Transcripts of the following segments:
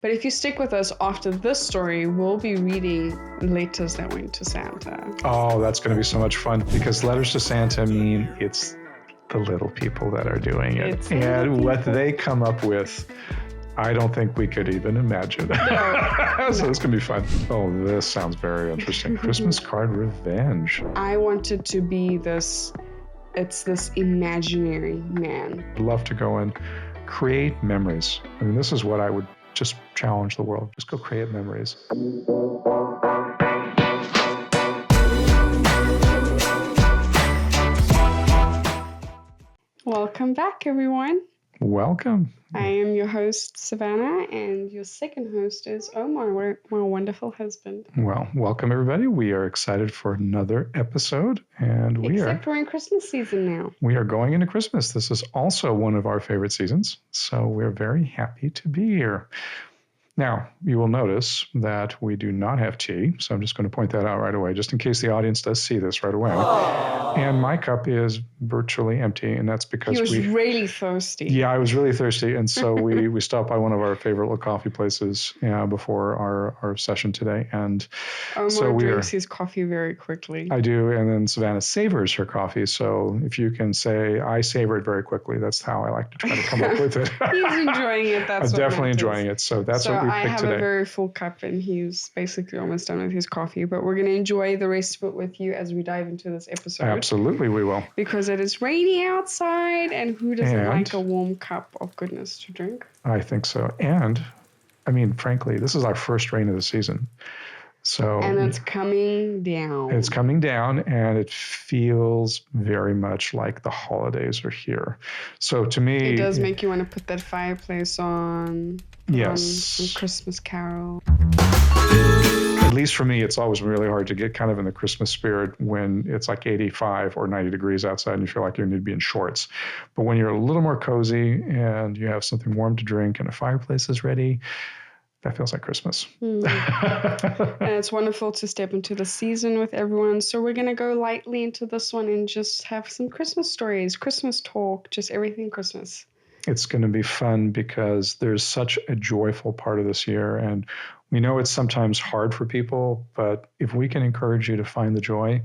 But if you stick with us after this story, we'll be reading letters that went to Santa. Oh, that's going to be so much fun because letters to Santa mean it's the little people that are doing it. And what they come up with, I don't think we could even imagine. No. So it's going to be fun. Oh, this sounds very interesting. Christmas card revenge. I wanted to be this imaginary man. I'd love to go and create memories. I mean, this is what I would just challenge the world. Just go create memories. Welcome back, everyone. Welcome. I am your host, Savannah, and your second host is Omar, my wonderful husband. Well, welcome, everybody. We are excited for another episode, and Except we're in Christmas season now. We are going into Christmas. This is also one of our favorite seasons, so we're very happy to be here. Now, you will notice that we do not have tea, so I'm just going to point that out right away, just in case the audience does see this right away. Aww. And my cup is virtually empty, and that's because he was really thirsty. Yeah, I was really thirsty, and so we stopped by one of our favorite little coffee places before our session today, and Omar drinks his coffee very quickly. I do, and then Savannah savors her coffee, so if you can say, I savor it very quickly, that's how I like to try to come up with it. He's enjoying it, that's I'm definitely enjoying it, so that's what we picked today. I have a very full cup, and he's basically almost done with his coffee, but we're going to enjoy the rest of it with you as we dive into this episode. Absolutely, we will. Because it is rainy outside, and who doesn't like a warm cup of goodness to drink? I think so. And, I mean, frankly, this is our first rain of the season. And it's coming down. It's coming down, and it feels very much like the holidays are here. So to me... It does make you want to put that fireplace on. Yes. Some Christmas carol. At least for me, it's always really hard to get kind of in the Christmas spirit when it's like 85 or 90 degrees outside and you feel like you need to be in shorts. But when you're a little more cozy and you have something warm to drink and a fireplace is ready, that feels like Christmas. And it's wonderful to step into the season with everyone. So we're going to go lightly into this one and just have some Christmas stories, Christmas talk, just everything Christmas. It's going to be fun because there's such a joyful part of this year. And we know it's sometimes hard for people, but if we can encourage you to find the joy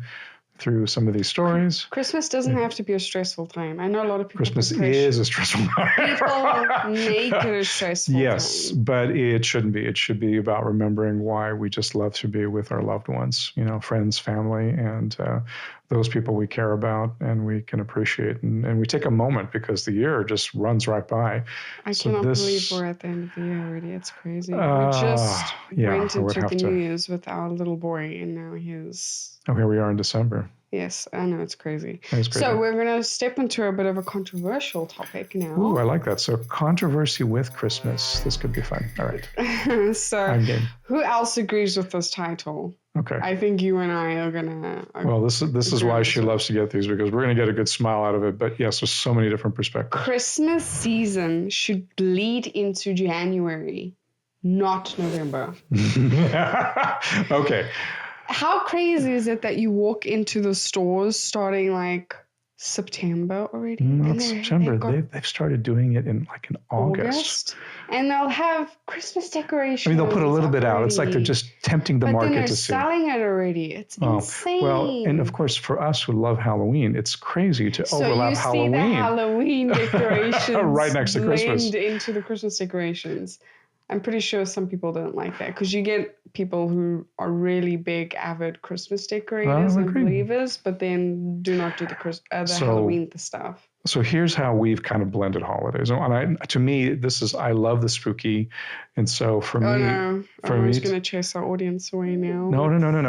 through some of these stories. Christmas doesn't have to be a stressful time. I know a lot of people. Christmas is a stressful time. People make it a stressful time. Yes, but it shouldn't be. It should be about remembering why we just love to be with our loved ones, friends, family, and those people we care about and we can appreciate. And we take a moment because the year just runs right by. I cannot believe we're at the end of the year already. It's crazy. We just went into the New Year's with our little boy, and now he's... Oh, here we are in December. Yes, I know, it's crazy. It's crazy. So we're going to step into a bit of a controversial topic now. Ooh, I like that. So controversy with Christmas. This could be fun. All right. So I'm game. Who else agrees with this title? Okay. I think you and I are going to... Well, this is why she loves to get these, because we're going to get a good smile out of it. But yes, there's so many different perspectives. Christmas season should lead into January, not November. Okay. How crazy is it that you walk into the stores starting like September already? Not September. They've started doing it in August. And they'll have Christmas decorations. I mean, they'll put a little bit out. It's like they're just tempting the market to see. But they're selling it already. It's insane. Well, and of course, for us who love Halloween, it's crazy to overlap Halloween. So you see the Halloween decorations right next to Christmas. blend into the Christmas decorations. I'm pretty sure some people don't like that because you get people who are really big, avid Christmas decorators and believers, but then do not do the Halloween stuff. So here's how we've kind of blended holidays. And to me, I love the spooky. And so for me... I'm just going to chase our audience away now. No.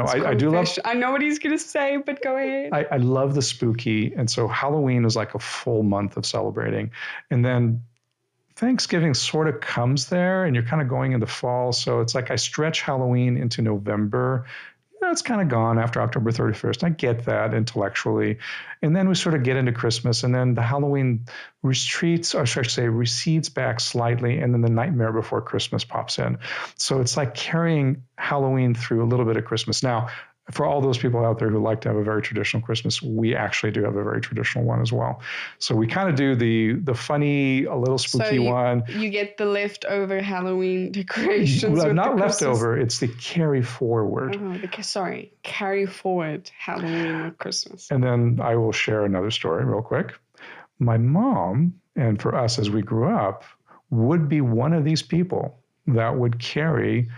I do love... I know what he's going to say, but go ahead. I love the spooky. And so Halloween is like a full month of celebrating. And then Thanksgiving sort of comes there and you're kind of going into fall. So it's like I stretch Halloween into November. It's kind of gone after October 31st. I get that intellectually. And then we sort of get into Christmas, and then the Halloween recedes back slightly, and then the Nightmare Before Christmas pops in. So it's like carrying Halloween through a little bit of Christmas. Now, for all those people out there who like to have a very traditional Christmas, we actually do have a very traditional one as well. So we kind of do the funny, a little spooky one. You get the leftover Halloween decorations. Well, not leftover, it's the carry forward. Carry forward Halloween or Christmas. And then I will share another story real quick. My mom, and for us as we grew up, would be one of these people that would carry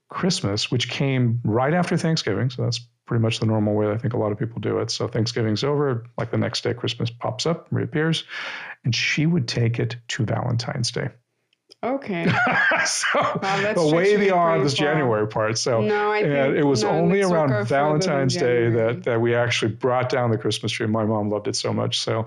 Christmas, which came right after Thanksgiving. So that's pretty much the normal way I think a lot of people do it. So Thanksgiving's over, like the next day, Christmas pops up, reappears, and she would take it to Valentine's Day. Okay. But way beyond this January part. So no, I think, it was only around Valentine's Day that we actually brought down the Christmas tree. My mom loved it so much. So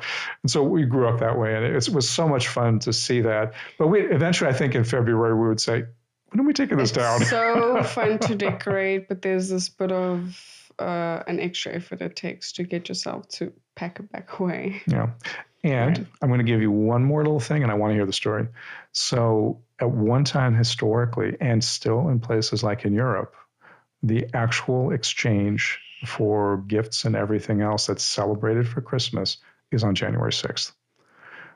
we grew up that way, and it was so much fun to see that. But eventually, I think in February, we would say, when are we taking this down? It's so fun to decorate, but there's this bit of an extra effort it takes to get yourself to pack it back away. Yeah. And I'm going to give you one more little thing, and I want to hear the story. So at one time historically, and still in places like in Europe, the actual exchange for gifts and everything else that's celebrated for Christmas is on January 6th.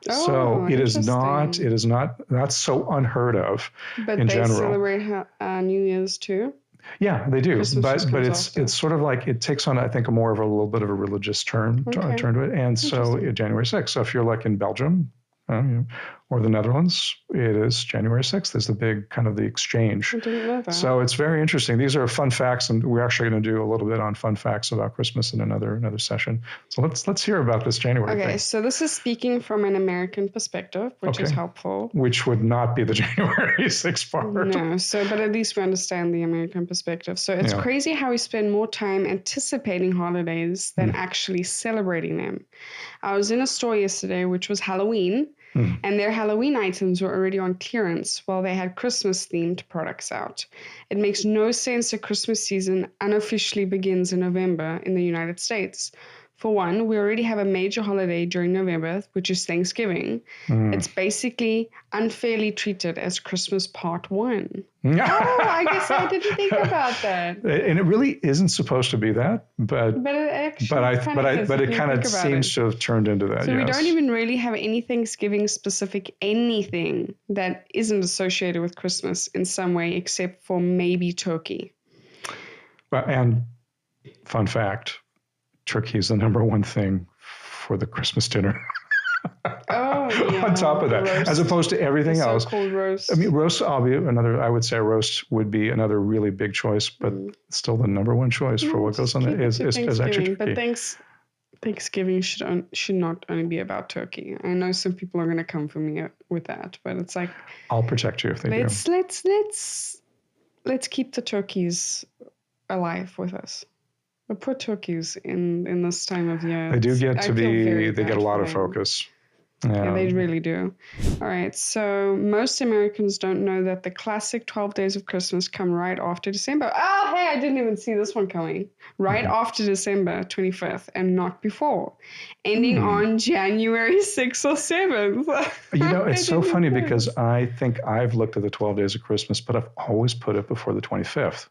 So it is not, that's so unheard of in general. But they celebrate New Year's too? Yeah, they do. Christmas but it's sort of like, it takes on, I think, a little bit of a religious turn to it. And so January 6th. So if you're like in Belgium, or the Netherlands, it is January 6th is the big kind of the exchange. I didn't know that. So it's very interesting. These are fun facts, and we're actually going to do a little bit on fun facts about Christmas in another session. So let's hear about this January thing. So this is speaking from an American perspective, which is helpful. Which would not be the January 6th part. No, but at least we understand the American perspective. So it's crazy how we spend more time anticipating holidays than actually celebrating them. I was in a store yesterday, which was Halloween, and their Halloween items were already on clearance while they had Christmas-themed products out. It makes no sense that Christmas season unofficially begins in November in the United States. For one, we already have a major holiday during November, which is Thanksgiving. It's basically unfairly treated as Christmas Part 1. I guess I didn't think about that. And it really isn't supposed to be that, but it kind of seems to have turned into that. So we don't even really have any Thanksgiving specific anything that isn't associated with Christmas in some way, except for maybe turkey. And fun fact, turkey is the number one thing for the Christmas dinner. On top of that, roast, as opposed to everything else. So-called roast. I mean, roast, I would say roast would be another really big choice, but still the number one choice for what goes on is actually turkey. But Thanksgiving should not only be about turkey. I know some people are going to come for me with that, but it's like, I'll protect you if they do. Let's keep the turkeys alive with us. The poor turkeys in this time of year. They do get a lot of focus. Yeah, they really do. All right, so most Americans don't know that the classic 12 days of Christmas come right after December. Oh, hey, I didn't even see this one coming. Right after December 25th and not before. Ending on January 6th or 7th. It's so funny because I think I've looked at the 12 days of Christmas, but I've always put it before the 25th.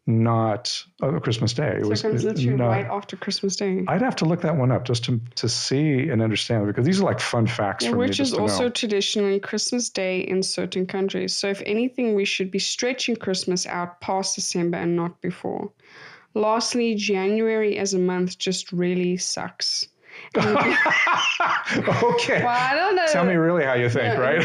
Not Christmas Day. It was literally right after Christmas Day. I'd have to look that one up just to see and understand, because these are like fun facts for me. Which is also traditionally Christmas Day in certain countries. So if anything, we should be stretching Christmas out past December and not before. Lastly, January as a month just really sucks. Okay. Well, I don't know. Tell me really how you think, right?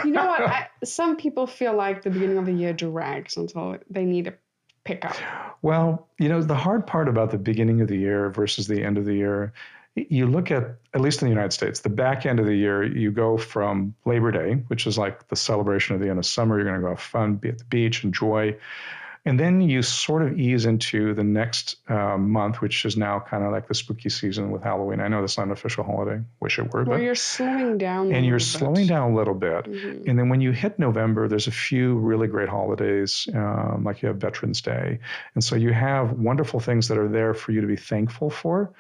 You know what? Some people feel like the beginning of the year drags until they need a pick up. Well, the hard part about the beginning of the year versus the end of the year, you look at least in the United States, the back end of the year, you go from Labor Day, which is like the celebration of the end of summer. You're going to go have fun, be at the beach, enjoy. And then you sort of ease into the next month, which is now kind of like the spooky season with Halloween. I know that's not an official holiday. Wish it were. Well, you're slowing down. And you're slowing down a little bit. Mm-hmm. And then when you hit November, there's a few really great holidays, like you have Veterans Day. And so you have wonderful things that are there for you to be thankful for.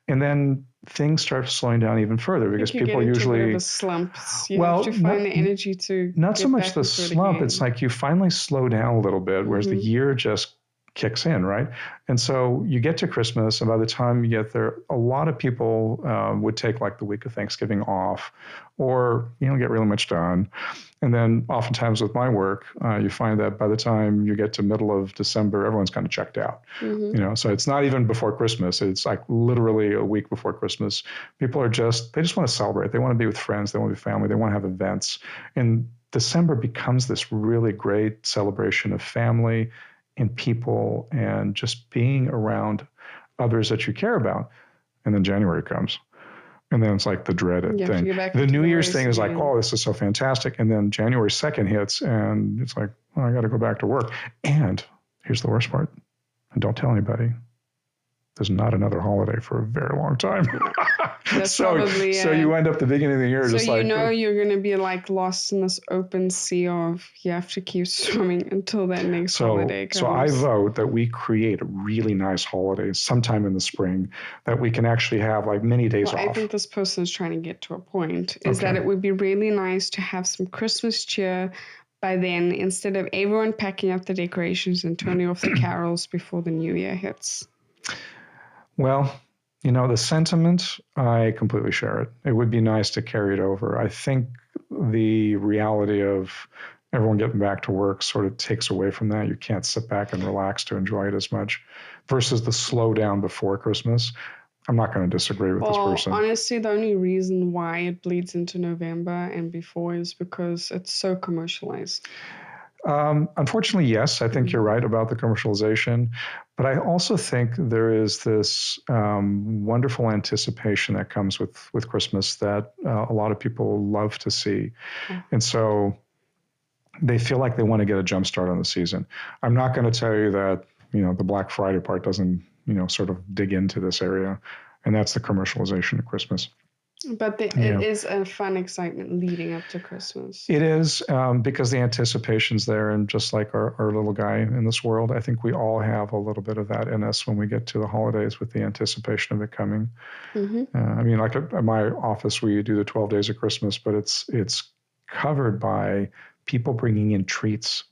And then things start slowing down even further because people usually get into a slump. You have to find the energy to not so much the slump. It's like you finally slow down a little bit, whereas the year just kicks in, right? And so you get to Christmas, and by the time you get there, a lot of people would take like the week of Thanksgiving off, or you don't get really much done. And then oftentimes with my work, you find that by the time you get to middle of December, everyone's kind of checked out. So it's not even before Christmas. It's like literally a week before Christmas. People are they just want to celebrate. They want to be with friends. They want to be family. They want to have events. And December becomes this really great celebration of family and people and just being around others that you care about. And then January comes. And then it's like the dreaded thing. The New Year's thing is like, oh, this is so fantastic. And then January 2nd hits and it's like, oh, I got to go back to work. And here's the worst part. And don't tell anybody. There's not another holiday for a very long time. So you end up the beginning of the year just like... So you're going to be like lost in this open sea of you have to keep swimming until that next holiday comes. So I vote that we create a really nice holiday sometime in the spring that we can actually have like many days off. I think this person is trying to get to a point is that it would be really nice to have some Christmas cheer by then instead of everyone packing up the decorations and turning off the carols before the new year hits. Well, the sentiment, I completely share it. It would be nice to carry it over. I think the reality of everyone getting back to work sort of takes away from that. You can't sit back and relax to enjoy it as much versus the slowdown before Christmas. I'm not going to disagree with this person. Honestly, the only reason why it bleeds into November and before is because it's so commercialized. Unfortunately, yes, I think you're right about the commercialization, but I also think there is this wonderful anticipation that comes with Christmas that a lot of people love to see. And so they feel like they want to get a jump start on the season. I'm not going to tell you that, the Black Friday part doesn't, sort of dig into this area, and that's the commercialization of Christmas. But it is a fun excitement leading up to Christmas. It is because the anticipation's there, and just like our little guy in this world, I think we all have a little bit of that in us when we get to the holidays with the anticipation of it coming. Like at my office, we do the 12 days of Christmas, but it's covered by people bringing in treats.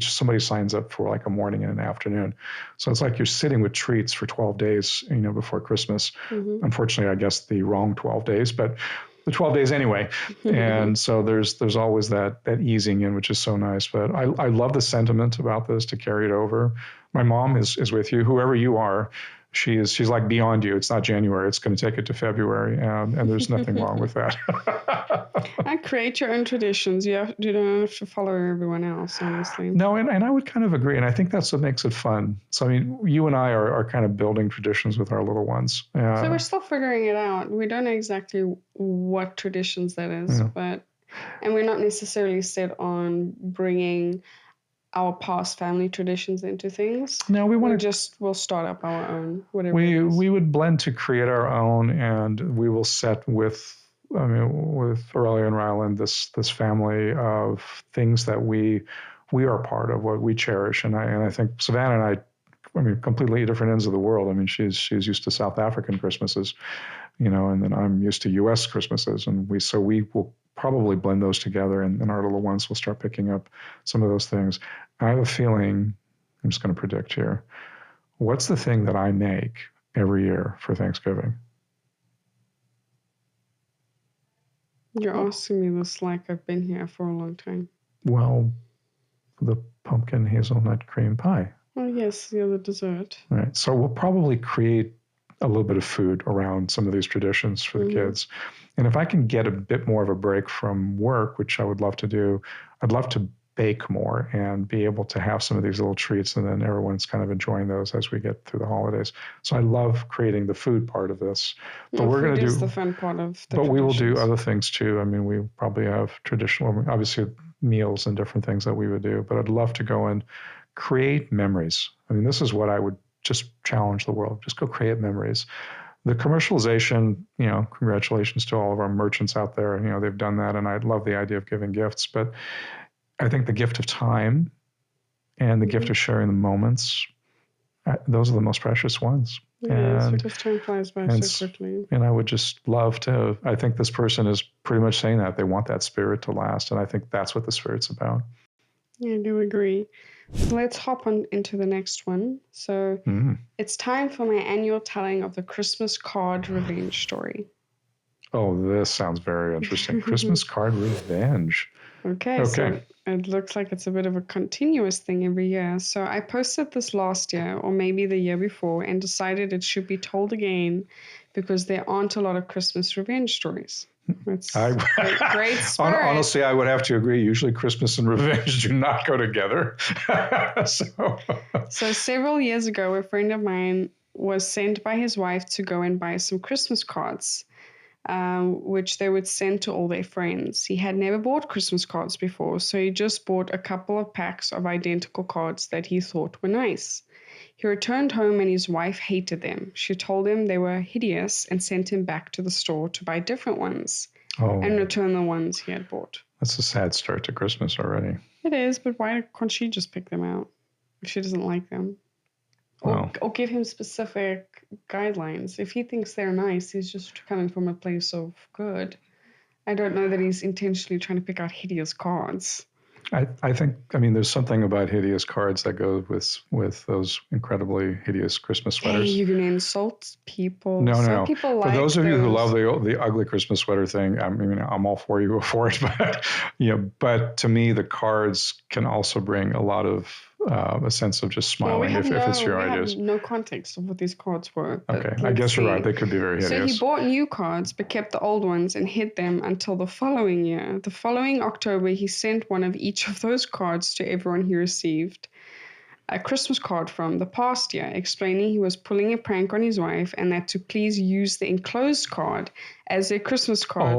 Somebody signs up for like a morning and an afternoon. So it's like you're sitting with treats for 12 days, before Christmas. Unfortunately, I guess the wrong 12 days, but the 12 days anyway. And so there's always that easing in, which is so nice. But I love the sentiment about this to carry it over. My mom is with you, whoever you are. She's like beyond you. It's not January. It's going to take it to February, and there's nothing wrong with that. And create your own traditions. You don't have to follow everyone else, honestly. No, and I would kind of agree, and I think that's what makes it fun. So you and I are kind of building traditions with our little ones. So we're still figuring it out. We don't know exactly what traditions that is, and we're not necessarily set on bringing our past family traditions into things. No, we'll start up our own, whatever we would blend to create our own, and we will set with Aurelia and Ryland this family of things that we are part of, what we cherish. And I think Savannah and I completely different ends of the world. She's used to South African Christmases, and then I'm used to U.S. Christmases, and we will probably blend those together, and our little ones will start picking up some of those things. I have a feeling, I'm just going to predict here, what's the thing that I make every year for Thanksgiving? You're asking me this like I've been here for a long time. Well, the pumpkin hazelnut cream pie. Oh, yes, the other dessert. All right. So we'll probably create a little bit of food around some of these traditions for the kids. And if I can get a bit more of a break from work, which I would love to do, I'd love to bake more and be able to have some of these little treats, and then everyone's kind of enjoying those as we get through the holidays. So I love creating the food part of this. But we're going to do the fun part of the But we will do other things too. We probably have traditional, obviously meals and different things that we would do, but I'd love to go and create memories. This is what I would just challenge the world. Just go create memories. The commercialization, congratulations to all of our merchants out there. They've done that, and I love the idea of giving gifts. But I think the gift of time and the gift of sharing the moments, those are the most precious ones. Yeah, so just time flies by so quickly. And I would just love to, I think this person is pretty much saying that. They want that spirit to last, and I think that's what the spirit's about. I do agree. Let's hop on into the next one. So it's time for my annual telling of the Christmas card revenge story. Oh, this sounds very interesting. Christmas card revenge. Okay, so it looks like it's a bit of a continuous thing every year. So I posted this last year or maybe the year before and decided it should be told again because there aren't a lot of Christmas revenge stories. It's great spirit. Honestly, I would have to agree. Usually Christmas and revenge do not go together. So several years ago, a friend of mine was sent by his wife to go and buy some Christmas cards, which they would send to all their friends. He had never bought Christmas cards before, so he just bought a couple of packs of identical cards that he thought were nice. He returned home and his wife hated them. She told him they were hideous and sent him back to the store to buy different ones and return the ones he had bought. That's a sad start to Christmas already. It is, but why can't she just pick them out if she doesn't like them? Or give him specific guidelines. If he thinks they're nice, he's just coming from a place of good. I don't know that he's intentionally trying to pick out hideous cards. I think, there's something about hideous cards that goes with those incredibly hideous Christmas sweaters. Hey, you can insult people. No. People For those of you who love the ugly Christmas sweater thing, I'm all for you for it. But to me, the cards can also bring a lot of a sense of just smiling if it's your ideas. We have no context of what these cards were. Okay, I guess you're right. They could be very hideous. So he bought new cards but kept the old ones and hid them until the following year. The following October, he sent one of each of those cards to everyone he received a Christmas card from the past year, explaining he was pulling a prank on his wife and that to please use the enclosed card as a Christmas card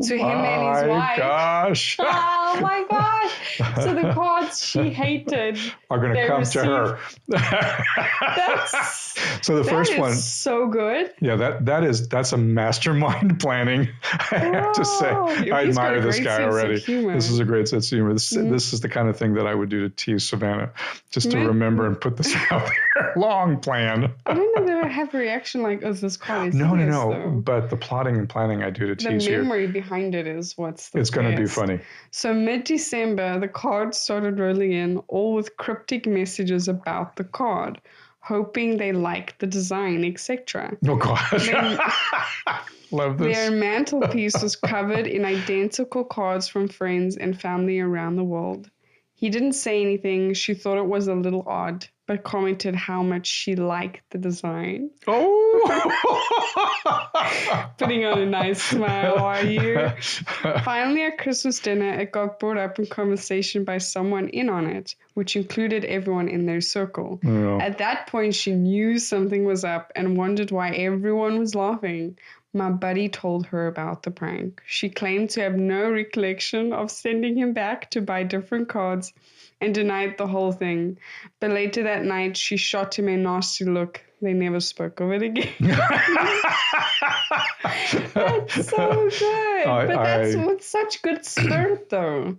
to him and his wife. Gosh. Oh my gosh. So the cards she hated are going to come to her. So the first one. So good. Yeah, that's a mastermind planning. I have to say. I admire this guy already. This is a great sense of humor. This is the kind of thing that I would do to tease Savannah, just to remember and put this out there. Long plan. I don't know that I have a reaction like, oh, this card is No. though. But the plotting and planning I do to tease you. The memory behind it is what's the It's going to be funny. So mid-December, the cards started rolling in, all with cryptic messages about the card, hoping they liked the design, etc. Oh, gosh. Love this. Their mantelpiece was covered in identical cards from friends and family around the world. He didn't say anything. She thought it was a little odd, but commented how much she liked the design. Oh! Putting on a nice smile, are you? Finally, at Christmas dinner, it got brought up in conversation by someone in on it, which included everyone in their circle. Yeah. At that point, she knew something was up and wondered why everyone was laughing. My buddy told her about the prank. She claimed to have no recollection of sending him back to buy different cards and denied the whole thing. But later that night, she shot him a nasty look. They never spoke of it again. That's so good. That's with such good spirit, though.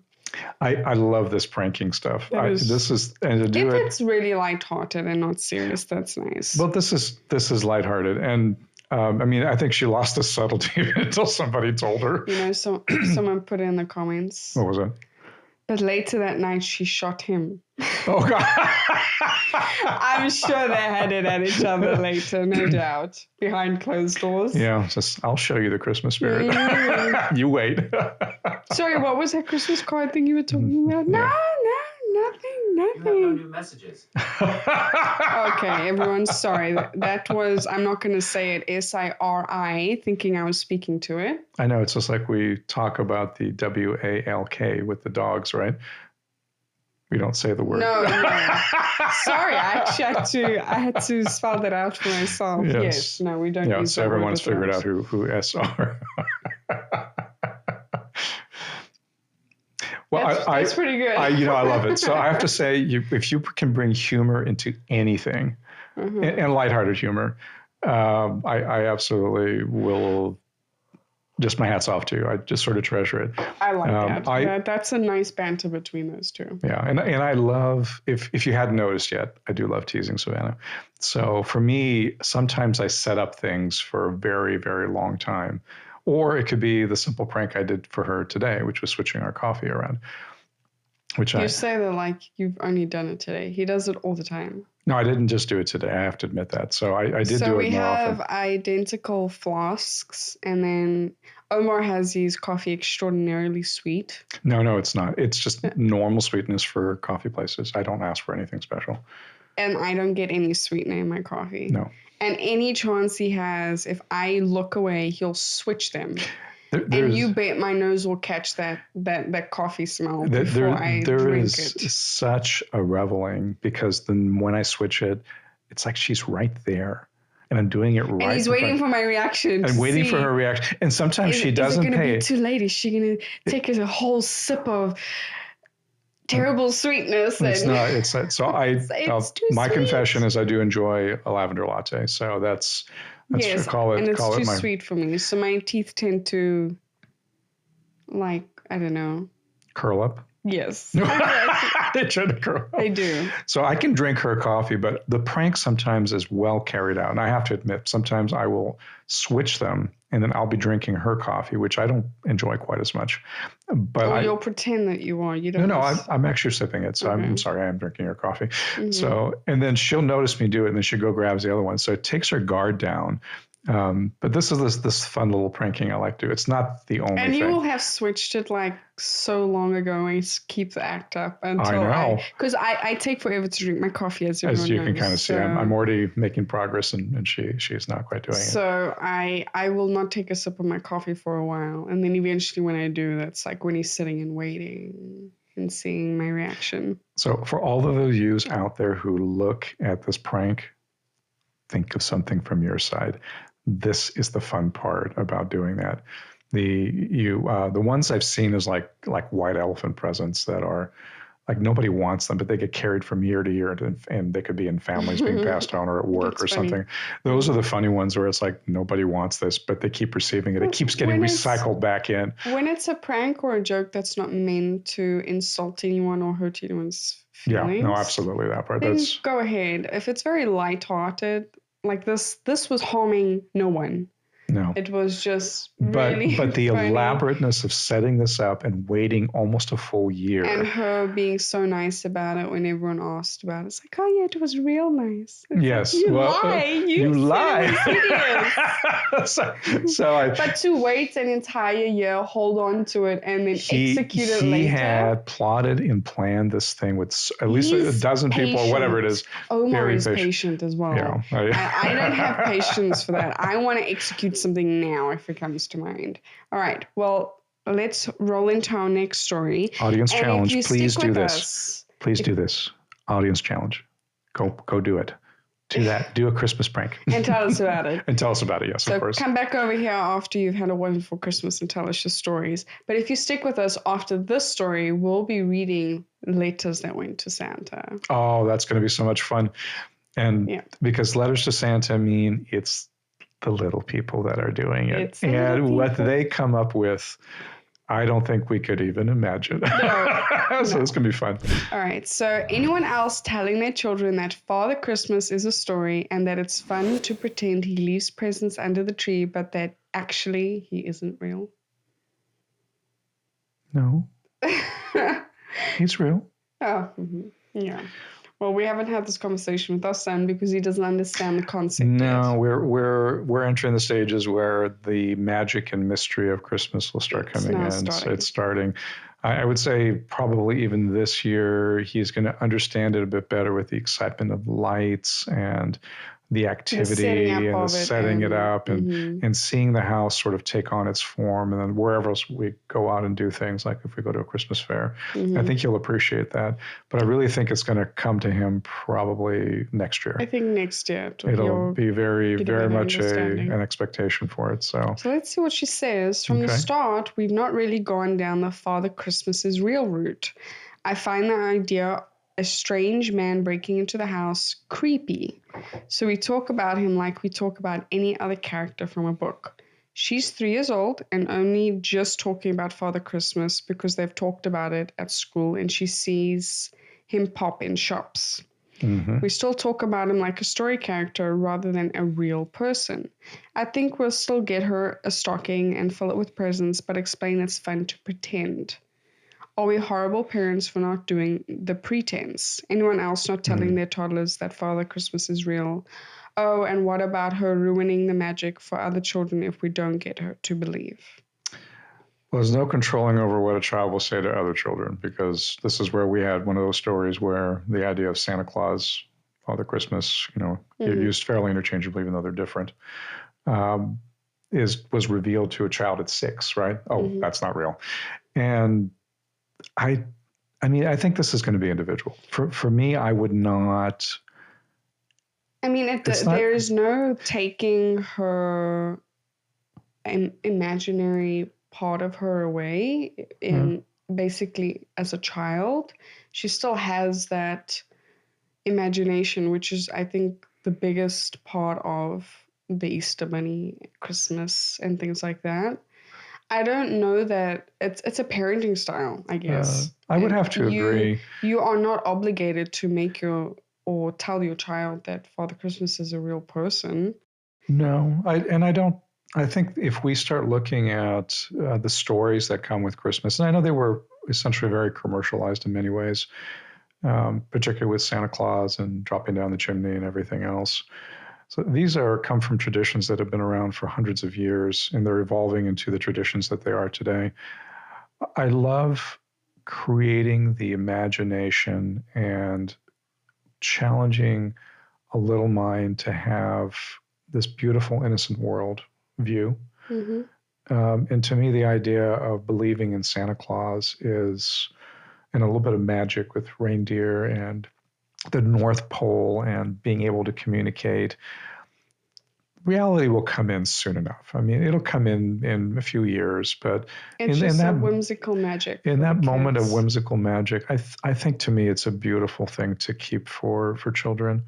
I love this pranking stuff. It's really lighthearted and not serious, that's nice. Well, this is lighthearted, and I think she lost the subtlety until somebody told her. So someone put in the comments. What was it? But later that night, she shot him. Oh, God. I'm sure they had it at each other later, no doubt, behind closed doors. Yeah, I'll show you the Christmas spirit. You wait. Sorry, what was that Christmas card thing you were talking about? No, nothing. You have no new messages. Okay, everyone, sorry. That was, I'm not going to say it, SIRI, thinking I was speaking to it. I know, it's just like we talk about the WALK with the dogs, right? We don't say the word. No. Sorry, I had to spell that out for myself. Yes. No, we don't use so that word. Everyone's figured out who S are. Well, that's pretty good. I love it. So I have to say, if you can bring humor into anything, and lighthearted humor, I absolutely will. Just my hat's off to you. I just sort of treasure it. I like that. That's a nice banter between those two. Yeah, and I love, if you hadn't noticed yet, I do love teasing Savannah. So for me, sometimes I set up things for a very, very long time. Or it could be the simple prank I did for her today, which was switching our coffee around. Which you say that like you've only done it today. He does it all the time. No, I didn't just do it today. I have to admit that. So I did do it more often. So we have identical flasks, and then Omar has his coffee extraordinarily sweet. No, it's not. It's just normal sweetness for coffee places. I don't ask for anything special. And I don't get any sweetener in my coffee. No. And any chance he has, if I look away, he'll switch them. And you bet my nose will catch that coffee smell before I drink it. There is such a reveling, because then when I switch it, it's like she's right there. And I'm doing it right. And he's waiting for my reaction. I'm waiting for her reaction. And sometimes she doesn't pay. Is it going to be too late? Is she going to take a whole sip of terrible sweetness? It's not. It's so my confession is I do enjoy a lavender latte. So that's yes, call it. And it's call too it sweet for me. So my teeth tend to, like, I don't know, curl up. Yes. They try to curl up. They do. So I can drink her coffee, but the prank sometimes is well carried out. And I have to admit, sometimes I will switch them and then I'll be drinking her coffee, which I don't enjoy quite as much. But you'll pretend that you are. You don't. No, I'm actually sipping it. So okay. I'm sorry, I am drinking her coffee. Mm-hmm. So, and then she'll notice me do it and then she go grabs the other one. So it takes her guard down. But this is this fun little pranking I like to do. It's not the only thing. And you will have switched it like so long ago and keep the act up until I know. Because I take forever to drink my coffee, as you can kind of see. I'm already making progress and she is not quite doing it. So I will not take a sip of my coffee for a while. And then eventually when I do, that's like when he's sitting and waiting and seeing my reaction. So for all of those yous out there who look at this prank, think of something from your side. This is the fun part about doing that. The ones I've seen is like white elephant presents that are like nobody wants them, but they get carried from year to year, and they could be in families being passed on or at work or something. Those are the funny ones where it's like nobody wants this, but they keep receiving it. It keeps getting recycled back in. When it's a prank or a joke that's not meant to insult anyone or hurt anyone's feelings. Yeah, no, absolutely that part. Then go ahead. If it's very lighthearted. Like this was harming no one. No. It was just really But the funny. elaborateness of setting this up and waiting almost a full year. And her being so nice about it when everyone asked about it. It's like, oh yeah, it was real nice. It's yes. Like, you lie. But to wait an entire year, hold on to it, and then execute it later. He had plotted and planned this thing with at least a dozen people or whatever it is. Omar is patient as well. Yeah. I don't have patience for that. I want to execute something now if it comes to mind. All right. Well, let's roll into our next story. Audience challenge. Please do this. Please do this. Audience challenge. Go do it. Do that. Do a Christmas prank. And tell us about it. And tell us about it, yes, so of course. Come back over here after you've had a wonderful Christmas and tell us your stories. But if you stick with us after this story, we'll be reading letters that went to Santa. Oh, that's going to be so much fun. And because letters to Santa mean it's the little people that are doing it. And what they come up with, I don't think we could even imagine. No. So it's going to be fun. All right. So anyone else telling their children that Father Christmas is a story and that it's fun to pretend he leaves presents under the tree, but that actually he isn't real? No. He's real. Oh, yeah. Well, we haven't had this conversation with our son because he doesn't understand the concept. No, we're entering the stages where the magic and mystery of Christmas will start coming in. So it's starting. I would say probably even this year he's going to understand it a bit better with the excitement of lights and the activity and the setting it up and seeing the house sort of take on its form. And then wherever else we go out and do things, like if we go to a Christmas fair, I think he'll appreciate that. But I really think it's going to come to him probably next year. I think next year. It'll be very, very much an expectation for it. So let's see what she says. From the start, we've not really gone down the Father Christmas is real route. I find the idea a strange man breaking into the house creepy. So we talk about him like we talk about any other character from a book. She's 3 years old and only just talking about Father Christmas because they've talked about it at school and she sees him pop in shops. We still talk about him like a story character rather than a real person. I think we'll still get her a stocking and fill it with presents, but explain it's fun to pretend. Are we horrible parents for not doing the pretense? Anyone else not telling their toddlers that Father Christmas is real? Oh, and what about her ruining the magic for other children if we don't get her to believe? Well, there's no controlling over what a child will say to other children, because this is where we had one of those stories where the idea of Santa Claus, Father Christmas, used fairly interchangeably, even though they're different, was revealed to a child at 6, right? Oh, that's not real. And I mean, I think this is going to be individual. For me, I would not. I mean, there is no taking her imaginary part of her away in basically as a child. She still has that imagination, which is, I think, the biggest part of the Easter Bunny, Christmas, and things like that. I don't know that it's a parenting style, I guess. I would have to agree. You are not obligated to make or tell your child that Father Christmas is a real person. No, I think if we start looking at the stories that come with Christmas, and I know they were essentially very commercialized in many ways, particularly with Santa Claus and dropping down the chimney and everything else. So these come from traditions that have been around for hundreds of years, and they're evolving into the traditions that they are today. I love creating the imagination and challenging a little mind to have this beautiful, innocent world view. And to me, the idea of believing in Santa Claus is, and a little bit of magic with reindeer and the North Pole and being able to communicate. Reality will come in soon enough. I mean, it'll come in a few years, but it's just that whimsical magic. In that moment of whimsical magic, I think to me it's a beautiful thing to keep for children.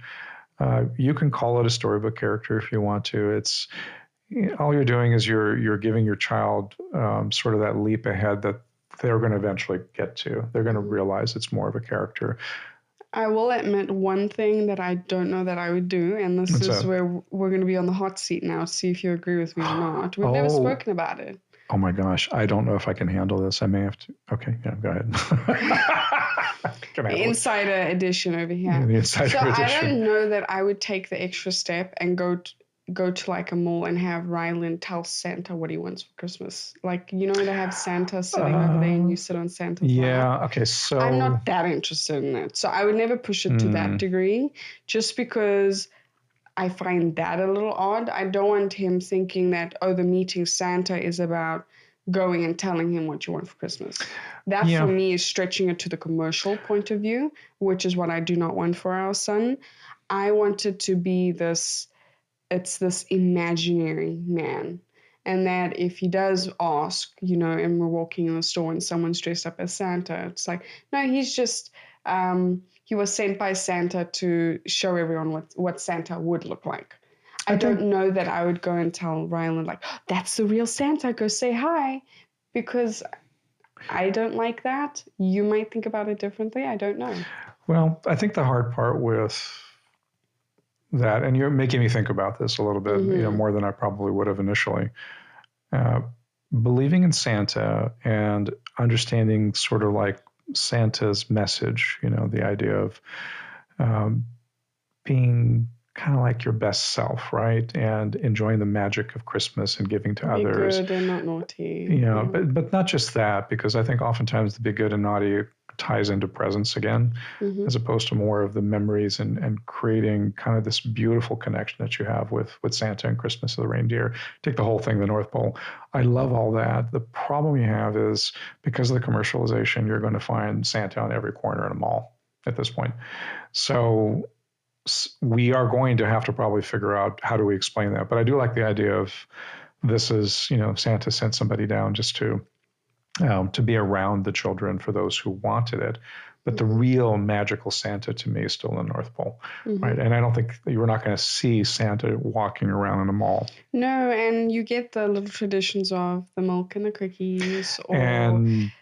You can call it a storybook character if you want to. It's all you're doing is you're giving your child sort of that leap ahead that they're going to eventually get to. They're going to realize it's more of a character. I will admit one thing that I don't know that I would do, and this is where we're going to be on the hot seat now, see if you agree with me or not. We've never spoken about it. Oh my gosh, I don't know if I can handle this. I may have to. Okay, yeah, go ahead. Insider edition over here. Yeah, the insider edition. I don't know that I would take the extra step and go to like a mall and have Ryland tell Santa what he wants for Christmas. Like, they have Santa sitting over there and you sit on Santa's lap. Yeah, okay, so I'm not that interested in it. So I would never push it to that degree, just because I find that a little odd. I don't want him thinking that, the meeting Santa is about going and telling him what you want for Christmas. That for me is stretching it to the commercial point of view, which is what I do not want for our son. I want it to be this imaginary man. And that if he does ask, and we're walking in the store and someone's dressed up as Santa, it's like, no, he's just, he was sent by Santa to show everyone what Santa would look like. I don't know that I would go and tell Ryland, like, that's the real Santa, go say hi, because I don't like that. You might think about it differently. I don't know. Well, I think the hard part with that, and you're making me think about this a little bit, more than I probably would have initially. Believing in Santa and understanding sort of like Santa's message, the idea of being kind of like your best self, right? And enjoying the magic of Christmas and giving to others. Be good and not naughty. But not just that, because I think oftentimes the be good and naughty ties into presence again, as opposed to more of the memories and creating kind of this beautiful connection that you have with Santa and Christmas of the reindeer. Take the whole thing, the North Pole. I love all that. The problem you have is because of the commercialization, you're going to find Santa on every corner in a mall at this point. So we are going to have to probably figure out how do we explain that. But I do like the idea of this is, Santa sent somebody down just to be around the children for those who wanted it. But the real magical Santa to me is still in the North Pole, right? And I don't think you're not going to see Santa walking around in a mall. No, and you get the little traditions of the milk and the cookies, or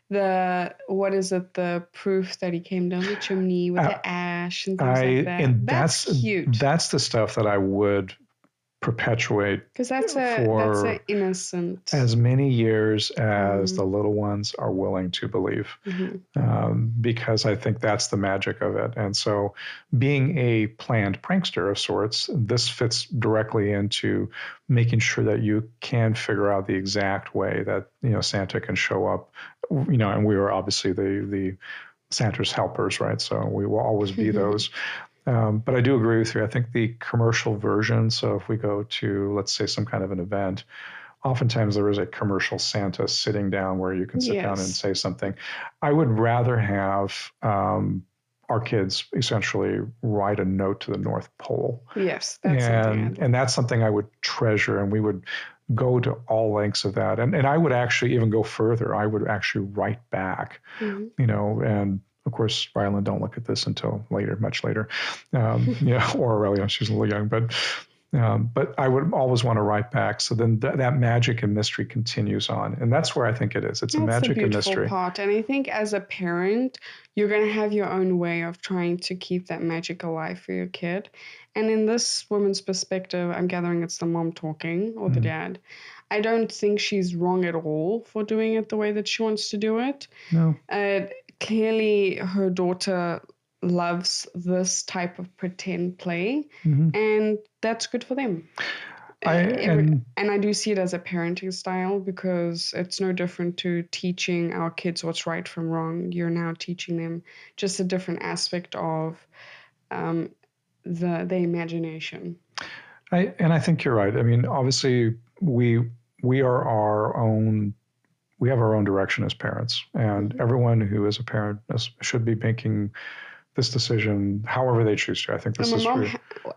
the proof that he came down the chimney with the ash and things like that. And that's cute. That's the stuff that I would perpetuate because that's a innocent as many years as the little ones are willing to believe, because I think that's the magic of it. And so being a planned prankster of sorts, this fits directly into making sure that you can figure out the exact way that, Santa can show up, and we are obviously the Santa's helpers, right? So we will always be those. But I do agree with you. I think the commercial version, so if we go to, let's say, some kind of an event, oftentimes there is a commercial Santa sitting down where you can sit down and say something. I would rather have our kids essentially write a note to the North Pole. Yes, that's something. And that's something I would treasure, and we would go to all lengths of that. And I would actually even go further. I would actually write back, and of course, Rylan don't look at this until later, much later. Or Aurelia, she's a little young, but I would always want to write back. So then that magic and mystery continues on. And that's where I think it is. It's a magic and mystery. That's the beautiful part. And I think as a parent, you're going to have your own way of trying to keep that magic alive for your kid. And in this woman's perspective, I'm gathering it's the mom talking or the dad. I don't think she's wrong at all for doing it the way that she wants to do it. No. Clearly, her daughter loves this type of pretend play, and that's good for them. And I do see it as a parenting style, because it's no different to teaching our kids what's right from wrong. You're now teaching them just a different aspect of the imagination. I think you're right. I mean, obviously, we are our own. We have our own direction as parents, and everyone who is a parent should be making this decision however they choose to. I think this is true.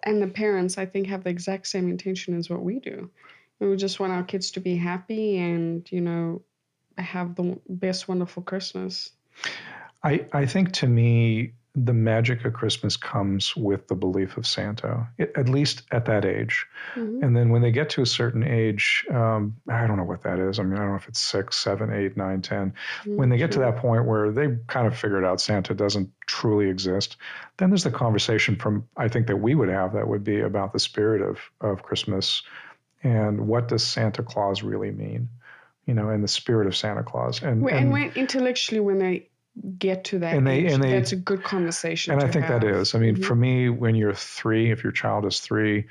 And the parents, I think, have the exact same intention as what we do. We just want our kids to be happy and, have the best wonderful Christmas. I think, to me, the magic of Christmas comes with the belief of Santa, at least at that age. And then when they get to a certain age, I don't know what that is. I mean, I don't know if it's 6, 7, 8, 9, 10. When they get to that point where they kind of figured out Santa doesn't truly exist, then there's the conversation I think that we would have that would be about the spirit of Christmas and what does Santa Claus really mean, and the spirit of Santa Claus. And when intellectually, when they get to that age, that's a good conversation. And I think that is. I mean, for me, when you're 3, if your child is 3,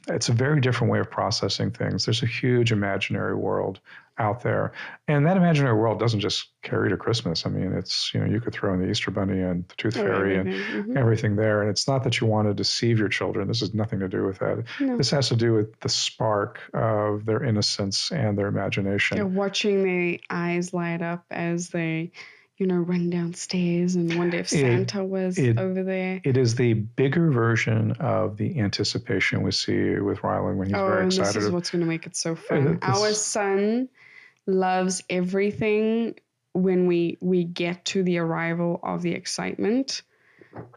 it's a very different way of processing things. There's a huge imaginary world out there. And that imaginary world doesn't just carry to Christmas. I mean, it's, you could throw in the Easter Bunny and the Tooth Fairy and everything there. And it's not that you want to deceive your children. This has nothing to do with that. No. This has to do with the spark of their innocence and their imagination. You're watching the eyes light up as they, run downstairs and wonder if Santa was over there. It is the bigger version of the anticipation we see with Rylan when he's very excited. This is what's going to make it so fun. Our son loves everything when we get to the arrival of the excitement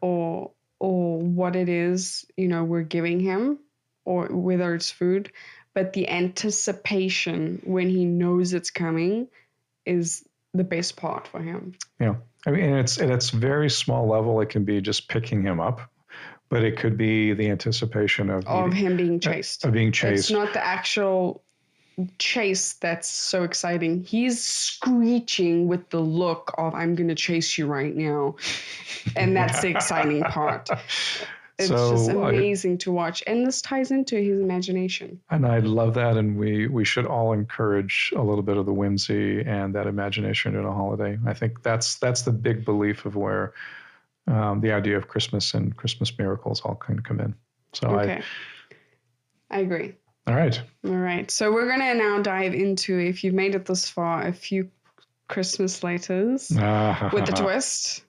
or what it is, we're giving him, or whether it's food. But the anticipation when he knows it's coming is the best part for him. Yeah. I mean, and it's very small level. It can be just picking him up, but it could be the anticipation of him being chased. Of being chased. It's not the actual chase that's so exciting. He's screeching with the look of, I'm going to chase you right now. And that's the exciting part. It's just amazing to watch. And this ties into his imagination. And I love that. And we should all encourage a little bit of the whimsy and that imagination in a holiday. I think that's the big belief of where the idea of Christmas and Christmas miracles all kind of come in. So okay. I agree. All right. So we're going to now dive into, if you've made it this far, a few Christmas letters with the twist.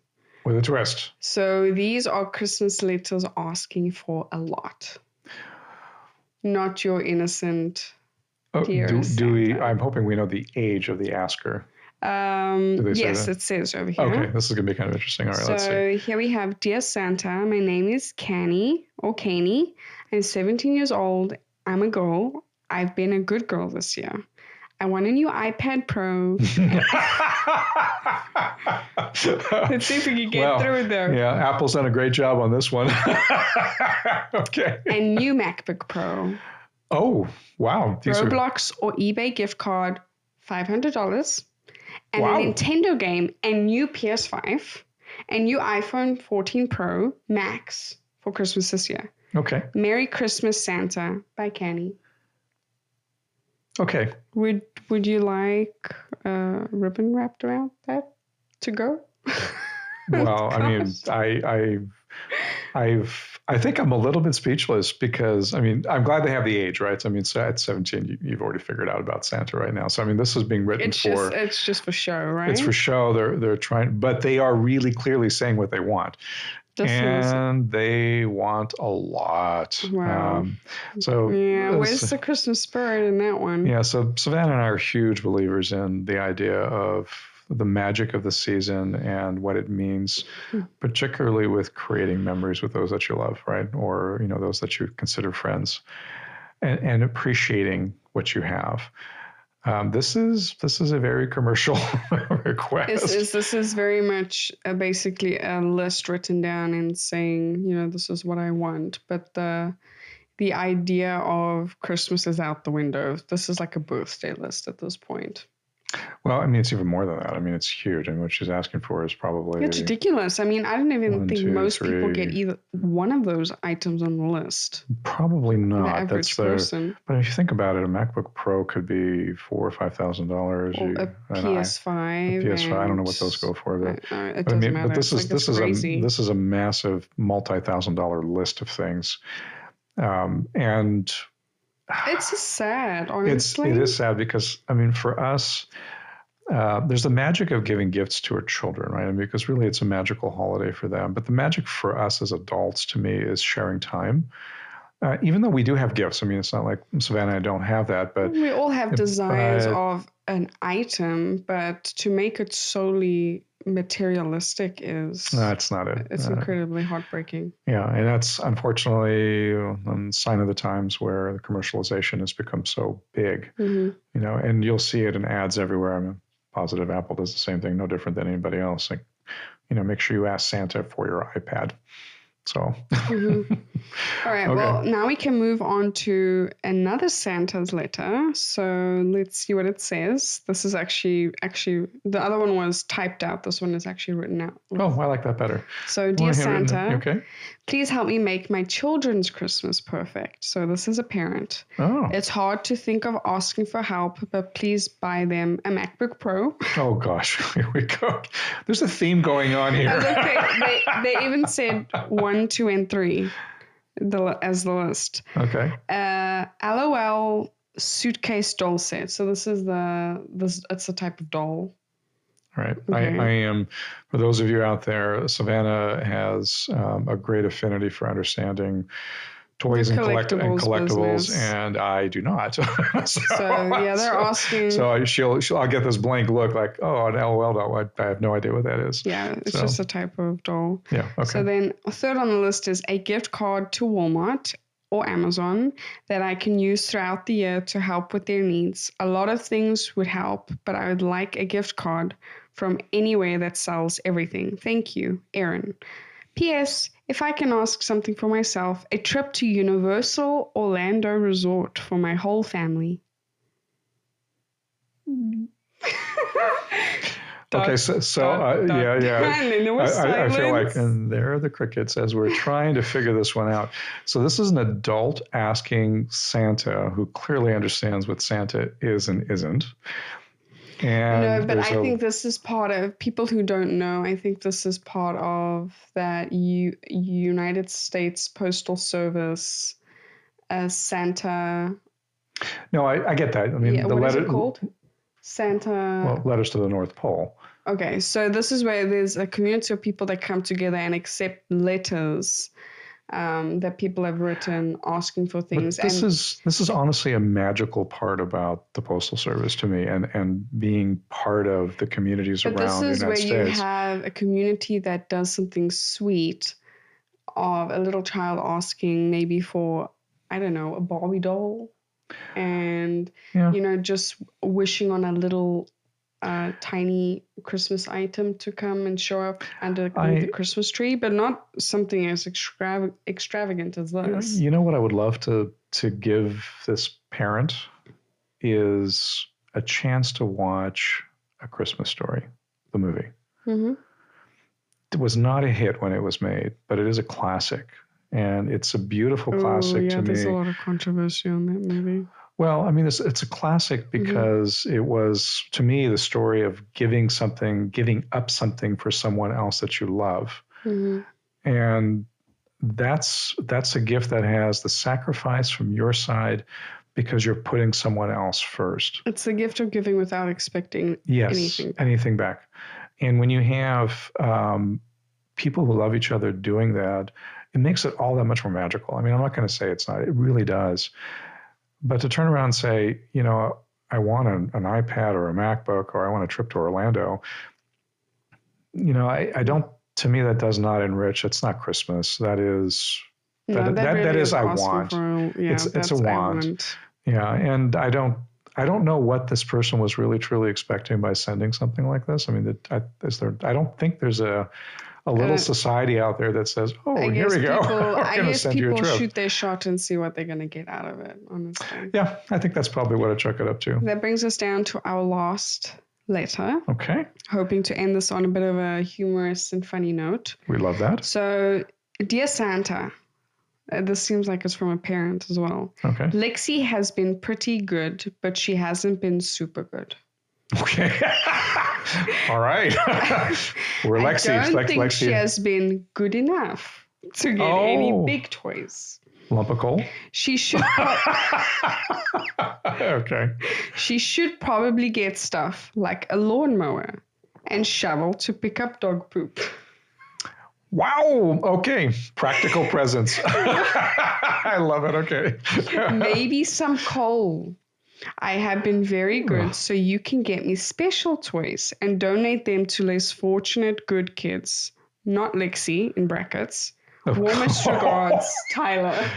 With a twist. So these are Christmas letters asking for a lot. Not your innocent dear Santa. I'm hoping we know the age of the asker. Yes, it says over here. Okay, this is going to be kind of interesting. All right, let's see. So here we have, Dear Santa, my name is Kani. I'm 17 years old. I'm a girl. I've been a good girl this year. I want a new iPad Pro. Let's see if we can get through there. Yeah, Apple's done a great job on this one. Okay. A new MacBook Pro. Oh, wow. Roblox or eBay gift card, $500. And a Nintendo game, a new PS5, a new iPhone 14 Pro Max for Christmas this year. Okay. Merry Christmas, Santa by Canny. Okay. Would you like a ribbon wrapped around that to go? Well, I mean, I think I'm a little bit speechless because, I mean, I'm glad they have the age, right? I mean, so at 17, you've already figured out about Santa right now. So, I mean, this is being written it's just for show, right? It's for show. They're trying, but they are really clearly saying what they want. They want a lot. Wow. Where's the Christmas spirit in that one? Yeah, so Savannah and I are huge believers in the idea of the magic of the season and what it means, particularly with creating memories with those that you love, right? Or, you know, those that you consider friends, and appreciating what you have. This is a very commercial request. This is very much basically a list written down and saying, you know, this is what I want. But the idea of Christmas is out the window. This is like a birthday list at this point. Well, I mean, it's even more than that. I mean, it's huge. I mean, what she's asking for is probably... It's ridiculous. I mean, I don't even think most people get either one of those items on the list. Probably not. The average person. But if you think about it, a MacBook Pro could be $4,000 or $5,000. Or a PS5. A PS5. I don't know what those go for. It doesn't matter. But this is a massive multi-$1,000 list of things. And... It's just sad, honestly. It is sad because, I mean, for us, there's the magic of giving gifts to our children, right? I mean, because really it's a magical holiday for them. But the magic for us as adults, to me, is sharing time. Even though we do have gifts. I mean, it's not like Savannah and I don't have that. But we all have desires of an item, but to make it solely materialistic is... That's not it. It's incredibly heartbreaking. Yeah, and that's unfortunately a sign of the times where the commercialization has become so big. Mm-hmm. You know, and you'll see it in ads everywhere. I'm positive Apple does the same thing, no different than anybody else. Like, you know, make sure you ask Santa for your iPad. So, mm-hmm. All right. Okay. Well, now we can move on to another Santa's letter. So let's see what it says. This is actually the other one was typed out. This one is actually written out. Oh, I like that better. So, dear Santa, please help me make my children's Christmas perfect. So this is a parent. Oh. It's hard to think of asking for help, but please buy them a MacBook Pro. Oh gosh, here we go. There's a theme going on here. They even said 1, 2, and 3 as the list. Okay. LOL suitcase doll set. So this is it's a type of doll. All right. Okay. I am, for those of you out there, Savannah has a great affinity for understanding toys and collectibles, and I do not. so they're asking. So I'll get this blank look like, oh, an LOL doll. I have no idea what that is. Yeah, it's just a type of doll. Yeah. Okay. So then third on the list is a gift card to Walmart or Amazon that I can use throughout the year to help with their needs. A lot of things would help, but I would like a gift card from anywhere that sells everything. Thank you, Aaron. P.S. If I can ask something for myself, a trip to Universal Orlando Resort for my whole family. Okay, so yeah. I feel like, and there are the crickets as we're trying to figure this one out. So this is an adult asking Santa, who clearly understands what Santa is and isn't. And no, but I think this is part of people who don't know. I think this is part of that United States Postal Service Santa. No, I get that. I mean, the what letter is it called? Santa. Well, letters to the North Pole. Okay, so this is where there's a community of people that come together and accept letters that people have written asking for things. But this is honestly a magical part about the Postal Service to me, and being part of the communities around the United States. But this is where you have a community that does something sweet, of a little child asking maybe for, I don't know, a Barbie doll. and, just wishing on a little tiny Christmas item to come and show up underneath the Christmas tree, but not something as extravagant as this. You know what I would love to give this parent is a chance to watch A Christmas Story, the movie. Mm-hmm. It was not a hit when it was made, but it is a classic. And it's a beautiful classic to me. There's a lot of controversy on that movie. Well, I mean, it's a classic because it was, to me, the story of giving up something for someone else that you love. Mm-hmm. And that's a gift that has the sacrifice from your side because you're putting someone else first. It's a gift of giving without expecting anything back. And when you have people who love each other doing that, it makes it all that much more magical. I mean, I'm not going to say it's not. It really does. But to turn around and say, I want an iPad or a MacBook, or I want a trip to Orlando, I don't, to me, that does not enrich. It's not Christmas. That is, that is I want. It's a want. Yeah. And I don't know what this person was really, truly expecting by sending something like this. I mean, I don't think there's a little society out there that says, here we go. I guess people shoot their shot and see what they're going to get out of it, honestly. Yeah, I think that's probably what I chalk it up to. That brings us down to our last letter. Okay. Hoping to end this on a bit of a humorous and funny note. We love that. So, Dear Santa, this seems like it's from a parent as well. Okay. Lexi has been pretty good, but she hasn't been super good. Okay. All right. We're Lexi. I don't think she has been good enough to get any big toys. Lump of coal? She should. Okay. She should probably get stuff like a lawnmower and shovel to pick up dog poop. Wow. Okay. Practical presents. I love it. Okay. Maybe some coal. I have been very good, so you can get me special toys and donate them to less fortunate good kids. Not Lexi, in brackets. Warmest regards, Tyler.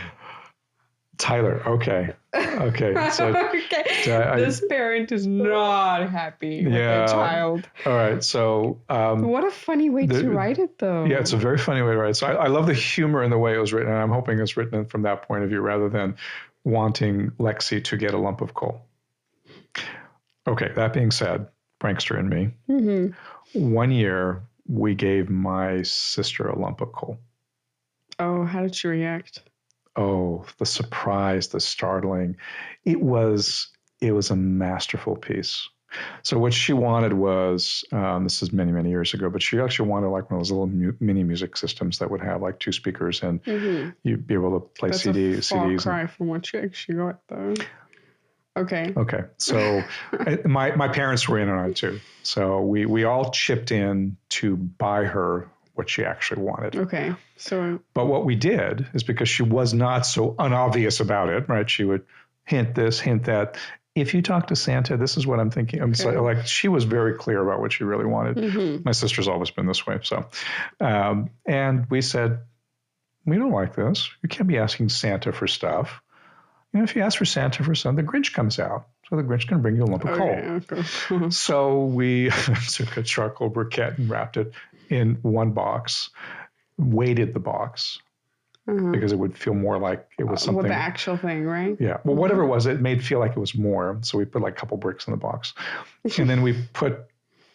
Tyler, okay. Okay. So, okay. This parent is not happy with their child. All right. So. What a funny way to write it, though. Yeah, it's a very funny way to write it. So I love the humor in the way it was written, and I'm hoping it's written from that point of view rather than wanting Lexi to get a lump of coal. Okay, that being said, Prankster and me, one year we gave my sister a lump of coal. Oh, how did she react? Oh, the surprise, the startling. It was a masterful piece. So what she wanted was, this is many, many years ago, but she actually wanted like one of those little mini music systems that would have like two speakers and you'd be able to play CDs. That's a far cry from what she actually got, though. Okay. Okay. So my parents were in on it too. So we all chipped in to buy her what she actually wanted. Okay. But what we did is because she was not so unobvious about it, right? She would hint this, hint that. If you talk to Santa, this is what I'm thinking. Like she was very clear about what she really wanted. My sister's always been this way. So, and we said, we don't like this. You can't be asking Santa for stuff. If you ask for Santa for something, the Grinch comes out. So the Grinch can bring you a lump of coal. Okay. So we took a charcoal briquette and wrapped it in one box, weighted the box. Because it would feel more like it was something. Well, the actual thing, right? Yeah. Well, whatever it was, it made feel like it was more. So we put like a couple bricks in the box. And then we put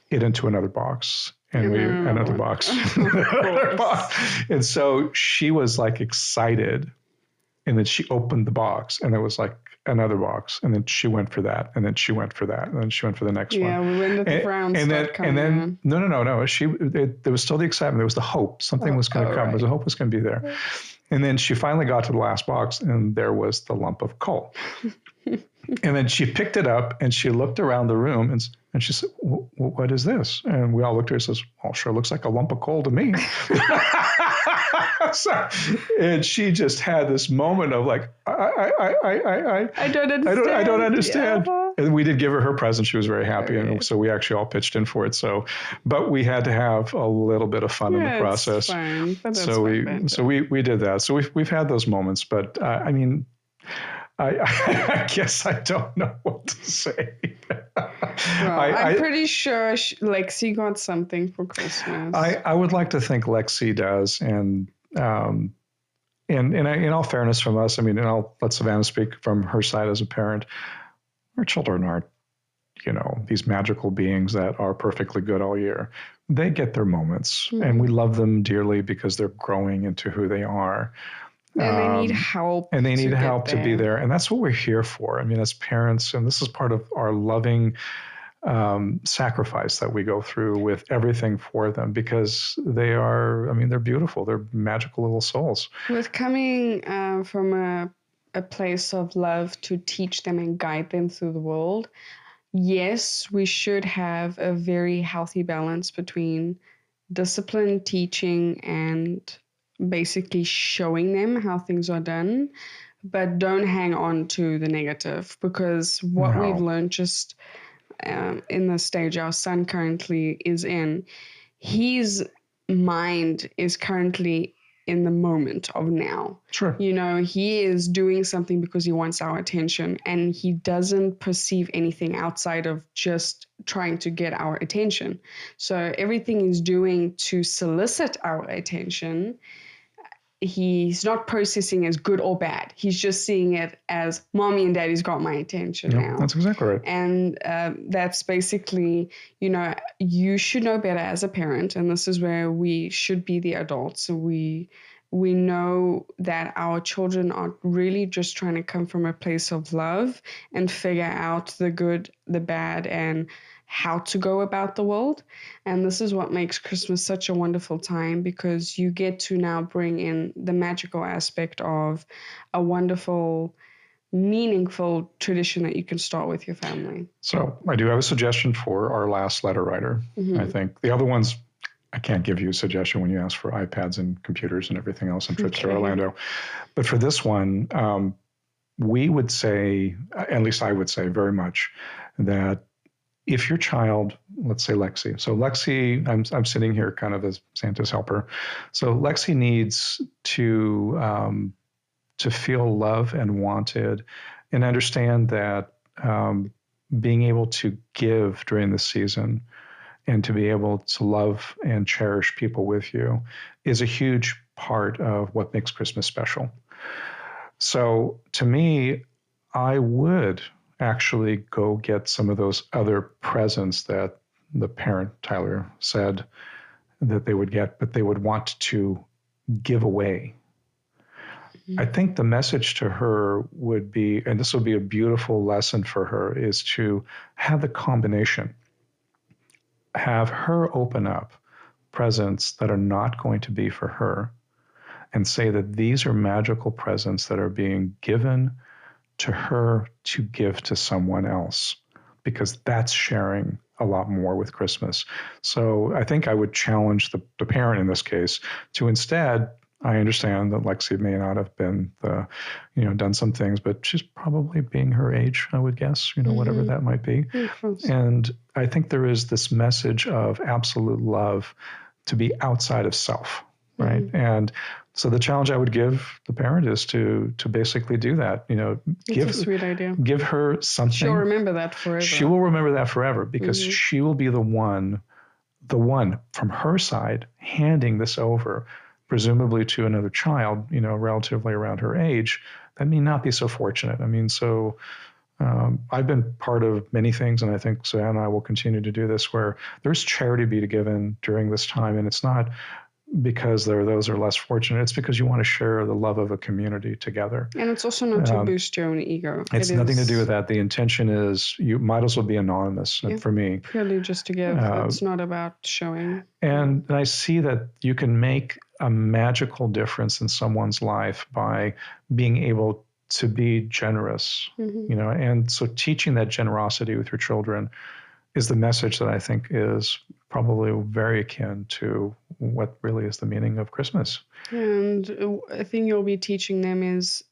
it into another box. And another box. And so she was like excited. And then she opened the box. And there was like another box. And then she went for that. And then she went for that. And then she went for the next one. Yeah, we went to the Browns. And then no. There was still the excitement. There was the hope. Something was going to come. Right. The hope was going to be there. And then she finally got to the last box, and there was the lump of coal. And then she picked it up, and she looked around the room, and she said, what is this? And we all looked at her and says, well, sure looks like a lump of coal to me. And she just had this moment of like, I don't understand. Yeah. And we did give her present. She was very happy. Right. And so we actually all pitched in for it. So, but we had to have a little bit of fun in the process. Fine, so we did that. So we've had those moments, but I mean, I guess I don't know what to say. Well, I'm pretty sure Lexi got something for Christmas. I would like to think Lexi does, and in all fairness from us, I mean, and I'll let Savannah speak from her side as a parent. Our children aren't, these magical beings that are perfectly good all year. They get their moments, and we love them dearly because they're growing into who they are. And they need help. And they need help to be there. And that's what we're here for. I mean, as parents, and this is part of our loving sacrifice that we go through with everything for them, because they're beautiful. They're magical little souls. With coming from a place of love to teach them and guide them through the world, yes, we should have a very healthy balance between discipline, teaching, and basically showing them how things are done, but don't hang on to the negative, because what we've learned just in the stage our son currently is in, his mind is currently in the moment of now. Sure. He is doing something because he wants our attention, and he doesn't perceive anything outside of just trying to get our attention. So everything he's doing to solicit our attention, he's not processing as good or bad. He's just seeing it as mommy and daddy's got my attention now. That's exactly right. And that's basically, you should know better as a parent. And this is where we should be the adults. So we know that our children are really just trying to come from a place of love and figure out the good, the bad, and how to go about the world. And this is what makes Christmas such a wonderful time, because you get to now bring in the magical aspect of a wonderful, meaningful tradition that you can start with your family. So I do have a suggestion for our last letter writer. I think the other ones, I can't give you a suggestion when you ask for iPads and computers and everything else and trips to Orlando. But for this one, we would say, at least I would say very much, that if your child, let's say Lexi, so Lexi, I'm sitting here kind of as Santa's helper. So Lexi needs to feel loved and wanted, and understand that being able to give during the season and to be able to love and cherish people with you is a huge part of what makes Christmas special. So to me, I would actually go get some of those other presents that the parent, Tyler, said that they would get, but they would want to give away. I think the message to her would be, and this will be a beautiful lesson for her, is to have the combination. Have her open up presents that are not going to be for her, and say that these are magical presents that are being given to her to give to someone else, because that's sharing a lot more with Christmas. So I think I would challenge the parent in this case to instead, I understand that Lexi may not have been done some things, but she's probably being her age, I would guess, whatever that might be. And I think there is this message of absolute love to be outside of self, right? And so the challenge I would give the parent is to basically do that. It's a sweet idea. Give her something. She'll remember that forever. She will remember that forever, because she will be the one from her side handing this over, presumably to another child, relatively around her age, that may not be so fortunate. I mean, so I've been part of many things, and I think Savannah and I will continue to do this, where there's charity be given during this time, and it's not because those are less fortunate. It's because you want to share the love of a community together. And it's also not to boost your own ego. It's nothing to do with that. The intention is you might as well be anonymous for me. Purely just to give. It's not about showing. And I see that you can make a magical difference in someone's life by being able to be generous, and so teaching that generosity with your children is the message that I think is probably very akin to what really is the meaning of Christmas. And I think you'll be teaching them is,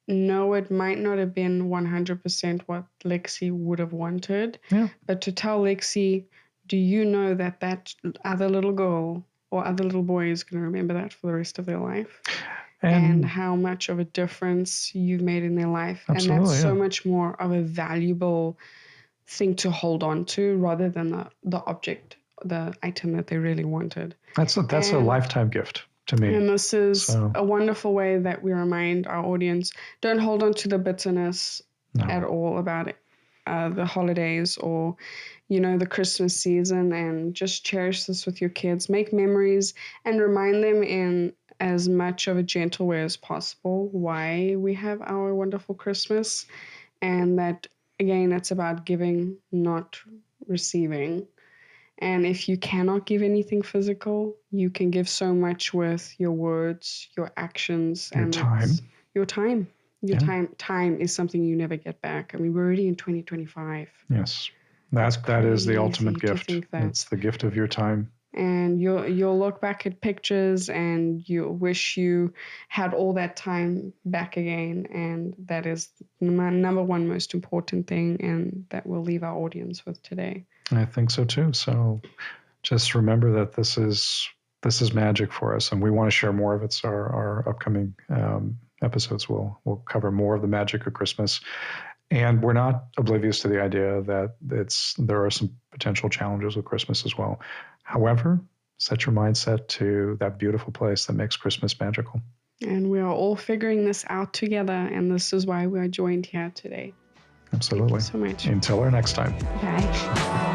no, it might not have been 100% what Lexi would have wanted, but to tell Lexi, do you know that other little girl or other little boy is going to remember that for the rest of their life? and how much of a difference you've made in their life. And that's so much more of a valuable thing to hold on to rather than the object, the item that they really wanted. That's a lifetime gift to me. And this is a wonderful way that we remind our audience, don't hold on to the bitterness at all about it. The holidays or, the Christmas season, and just cherish this with your kids. Make memories and remind them in as much of a gentle way as possible why we have our wonderful Christmas, and that, again, it's about giving, not receiving. And if you cannot give anything physical, you can give so much with your words, your actions, and your time. Time is something you never get back. I mean, we're already in 2025. Yes. That is the ultimate gift. It's the gift of your time. And you'll look back at pictures and you wish you had all that time back again. And that is my number one most important thing, and that we'll leave our audience with today. I think so too. So just remember that this is magic for us, and we want to share more of it. So our upcoming episodes will cover more of the magic of Christmas. And we're not oblivious to the idea that there are some potential challenges with Christmas as well. However, set your mindset to that beautiful place that makes Christmas magical. And we are all figuring this out together, and this is why we are joined here today. Absolutely. Thank you so much. Until our next time. Bye.